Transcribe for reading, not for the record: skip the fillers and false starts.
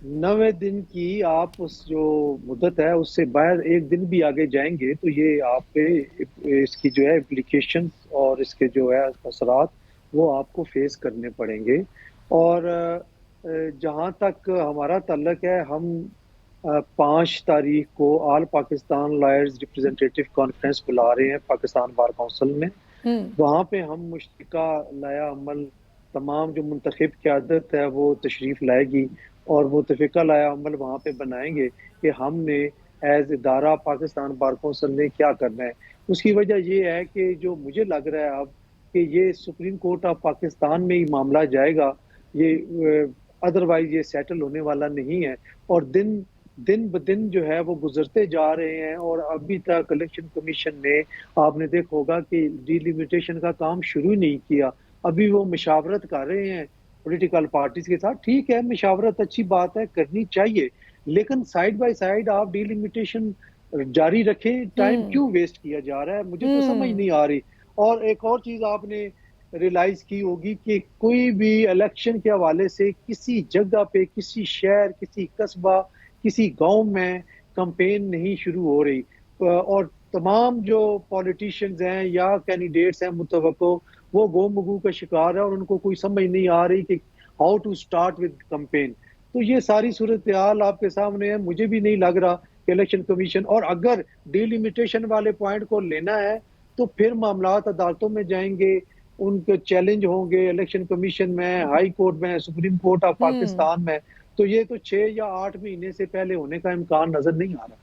90 दिन की आप उस जो मुद्दत है उससे बाहर एक दिन भी आगे जाएंगे तो ये आप पे इसकी जो है इम्प्लीकेशन और इसके जो है असरात वो आपको फेस करने पड़ेंगे। और जहाँ तक हमारा ताल्लुक है, हम 5 तारीख को all Pakistan lawyers representative conference बुला रहे हैं पाकिस्तान बार काउंसिल में। हम्म। वहाँ पे हम मुश्तरका लाया अमल तमाम जो मुंतखब क़यादत है वो तशरीफ़ लाएगी और मुतफ़िका लाया अमल वहाँ पे बनाएंगे कि हमने एज इदारा पाकिस्तान बार कौंसिल ने क्या करना है। उसकी वजह ये है कि जो मुझे लग रहा है अब कि ये सुप्रीम कोर्ट ऑफ पाकिस्तान में ही मामला जाएगा, ये अदरवाइज ये सेटल होने वाला नहीं है। और दिन दिन ब दिन जो है वो गुजरते जा रहे हैं और अभी तक इलेक्शन कमीशन ने, आपने देखा होगा कि डिलिमिटेशन का काम शुरू ही नहीं किया। अभी वो मशावरत कर रहे हैं पॉलिटिकल पार्टीज के साथ। ठीक है, मशावरत अच्छी बात है, करनी चाहिए, लेकिन साइड बाय साइड आप डिलिमिटेशन जारी रखें। टाइम हम्म। क्यों वेस्ट किया जा रहा है, मुझे तो समझ हम्म। नहीं आ रही। और एक और चीज आपने रियलाइज की होगी कि कोई भी इलेक्शन के हवाले से किसी जगह पे, किसी शहर, किसी कस्बा, किसी गांव में कंपेन नहीं शुरू हो रही। और तमाम जो पॉलिटिशियंस हैं या कैंडिडेट्स हैं मुतवक्को, वो गोमगू का शिकार है और उनको कोई समझ नहीं आ रही कि how to start with campaign. तो ये सारी सूरत हाल आपके सामने है। मुझे भी नहीं लग रहा कि इलेक्शन कमीशन, और अगर डिलिमिटेशन वाले पॉइंट को लेना है तो फिर मामलात अदालतों में जाएंगे, उनके चैलेंज होंगे इलेक्शन कमीशन में, हाई कोर्ट में, सुप्रीम कोर्ट ऑफ हम्म। पाकिस्तान में। तो ये तो 6 या 8 महीने से पहले होने का इम्कान नजर नहीं आ रहा।